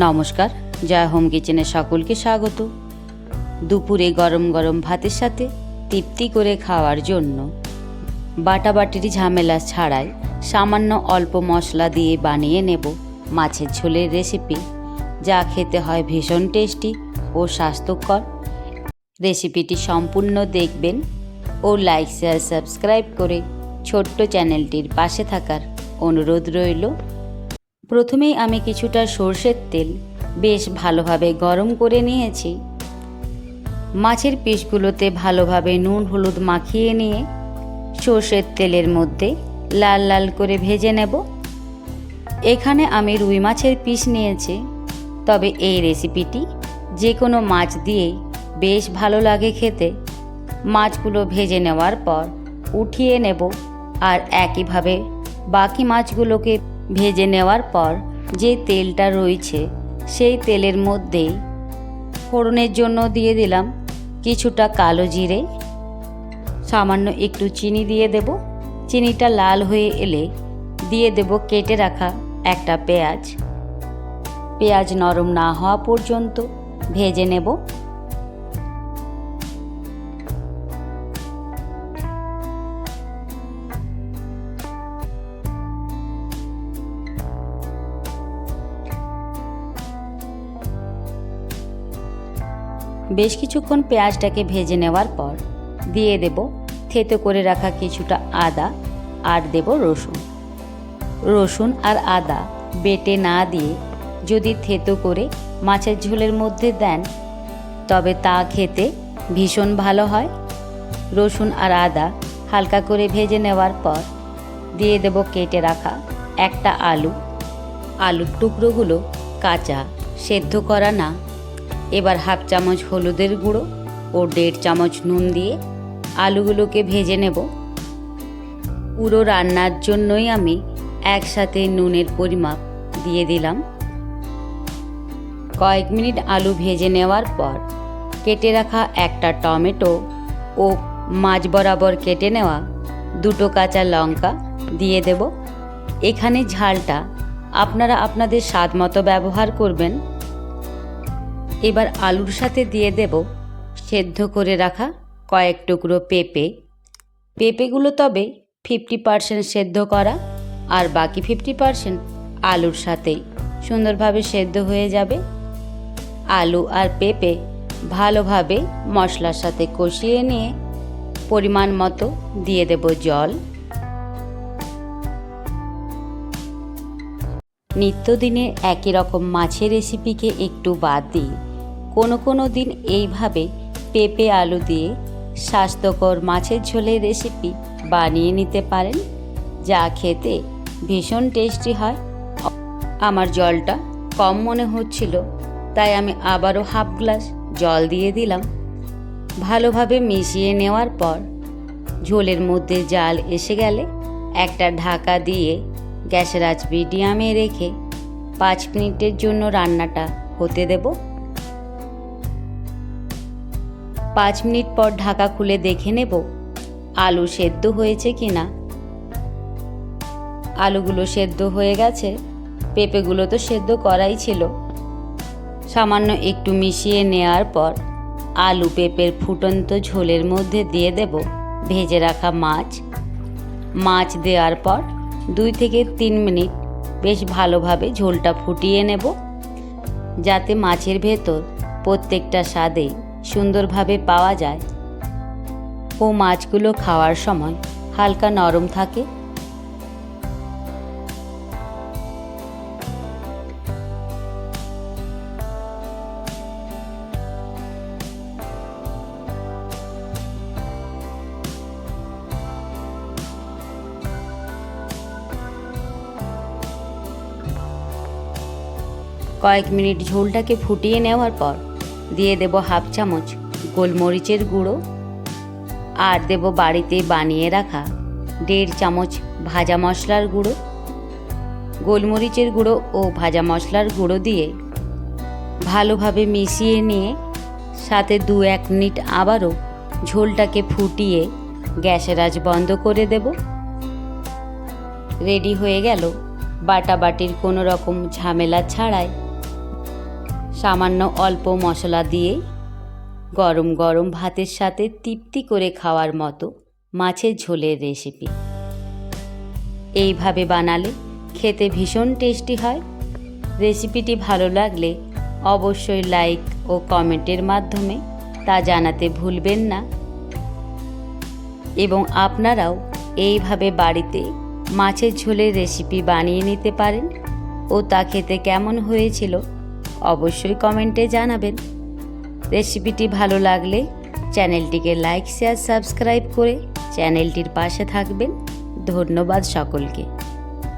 নমস্কার, জয় হোম কিচেনে সকলকে স্বাগত। দুপুরে গরম গরম ভাতের সাথে তৃপ্তি করে খাওয়ার জন্য বাটাবাটির ঝামেলা ছাড়াই সামান্য অল্প মশলা দিয়ে বানিয়ে নেব মাছের ঝোলের রেসিপি, যা খেতে হয় ভীষণ টেস্টি ও স্বাস্থ্যকর। রেসিপিটি সম্পূর্ণ দেখবেন ও লাইক শেয়ার সাবস্ক্রাইব করে ছোট্ট চ্যানেলটির পাশে থাকার অনুরোধ রইল। প্রথমেই আমি কিছুটা সরষের তেল বেশ ভালোভাবে গরম করে নিয়েছি। মাছের পিসগুলোতে ভালোভাবে নুন হলুদ মাখিয়ে নিয়ে সরষের তেলের মধ্যে লাল লাল করে ভেজে নেব। এখানে আমি রুই মাছের পিস নিয়েছি, তবে এই রেসিপিটি যে কোনো মাছ দিয়েই বেশ ভালো লাগে খেতে। মাছগুলো ভেজে নেওয়ার পর উঠিয়ে নেব, আর একইভাবে বাকি মাছগুলোকে ভেজে নেওয়ার পর যে তেলটা রয়েছে সেই তেলের মধ্যে ফোড়নের জন্য দিয়ে দিলাম কিছুটা কালো জিরে, সামান্য একটু চিনি দিয়ে দেব। চিনিটা লাল হয়ে এলে দিয়ে দেব কেটে রাখা একটা পেঁয়াজ নরম না হওয়া পর্যন্ত ভেজে নেব। বেশ কিছুক্ষণ পেঁয়াজটাকে ভেজে নেওয়ার পর দিয়ে দেব থেতো করে রাখা কিছুটা আদা, আর দেব রসুন আর আদা বেটে না দিয়ে যদি থেতো করে মাছের ঝোলের মধ্যে দেন তবে তা খেতে ভীষণ ভালো হয়। রসুন আর আদা হালকা করে ভেজে নেওয়ার পর দিয়ে দেব কেটে রাখা একটা আলুর টুকরোগুলো কাঁচা, সেদ্ধ করা না। এবার হাফ চামচ হলুদের গুঁড়ো ও 1.5 চামচ নুন দিয়ে আলুগুলোকে ভেজে নেব। পুরো রান্নার জন্যই আমি একসাথে নুনের পরিমাপ দিয়ে দিলাম। কয়েক মিনিট আলু ভেজে নেওয়ার পর কেটে রাখা একটা টমেটো ও মাঝ বরাবর কেটে নেওয়া 2 কাঁচা লঙ্কা দিয়ে দেব। এখানে ঝালটা আপনারা আপনাদের স্বাদ মতো ব্যবহার করবেন। এবার আলুর সাথে দিয়ে দেব সেদ্ধ করে রাখা কয়েক টুকরো পেঁপেগুলো তবে 50% সেদ্ধ করা, আর বাকি 50% আলুর সাথেই সুন্দরভাবে সেদ্ধ হয়ে যাবে। আলু আর পেঁপে ভালোভাবে মশলার সাথে কষিয়ে নিয়ে পরিমাণ মতো দিয়ে দেব জল। নিত্যদিনের একই রকম মাছের রেসিপিকে একটু বাদ দিয়ে কোনো দিন এইভাবে পেঁপে আলু দিয়ে স্বাস্থ্যকর মাছের ঝোলের রেসিপি বানিয়ে নিতে পারেন, যা খেতে ভীষণ টেস্টি হয়। আমার জলটা কম মনে হচ্ছিল, তাই আমি আবারও হাফ গ্লাস জল দিয়ে দিলাম। ভালোভাবে মিশিয়ে নেওয়ার পর ঝোলের মধ্যে জাল এসে গেলে একটা ঢাকা দিয়ে গ্যাসের আঁচ মিডিয়ামে রেখে 5 মিনিটের জন্য রান্নাটা হতে দেব। 5 মিনিট পর ঢাকা খুলে দেখে নেব আলু সেদ্ধ হয়েছে কিনা। আলুগুলো সেদ্ধ হয়ে গেছে, পেঁপেগুলো তো সেদ্ধ করাই ছিল। সামান্য একটু মিশিয়ে নেওয়ার পর আলু পেঁপের ফুটন্ত ঝোলের মধ্যে দিয়ে দেব ভেজে রাখা মাছ দেওয়ার পর 2 থেকে 3 মিনিট বেশ ভালোভাবে ঝোলটা ফুটিয়ে নেব, যাতে মাছের ভেতর প্রত্যেকটা স্বাদে সুন্দরভাবে পাওয়া যায় ও মাছগুলো খাওয়ার সময় হালকা নরম থাকে। কয়েক মিনিট ঝোলটাকে ফুটিয়ে নেওয়ার পর দিয়ে দেব হাফ চামচ গোলমরিচের গুঁড়ো, আর দেব বাড়িতে বানিয়ে রাখা 1.5 চামচ ভাজা মশলার গুঁড়ো। গোলমরিচের গুঁড়ো ও ভাজা মশলার গুঁড়ো দিয়ে ভালোভাবে মিশিয়ে নিয়ে সাথে 2-1 মিনিট আবারও ঝোলটাকে ফুটিয়ে গ্যাসের আঁচ বন্ধ করে দেব। রেডি হয়ে গেল বাটাবাটির কোনো রকম ঝামেলা ছাড়াই সামান্য অল্প মশলা দিয়ে গরম গরম ভাতের সাথে তৃপ্তি করে খাওয়ার মতো মাছের ঝোলের রেসিপি। এইভাবে বানালে খেতে ভীষণ টেস্টি হয়। রেসিপিটি ভালো লাগলে অবশ্যই লাইক ও কমেন্টের মাধ্যমে তা জানাতে ভুলবেন না এবং আপনারাও এইভাবে বাড়িতে মাছের ঝোলের রেসিপি বানিয়ে নিতে পারেন ও তা খেতে কেমন হয়েছিল অবশ্যই কমেন্টে জানাবেন। রেসিপিটি ভালো লাগলে চ্যানেলটিকে লাইক শেয়ার সাবস্ক্রাইব করে চ্যানেলটির পাশে থাকবেন। ধন্যবাদ সকলকে।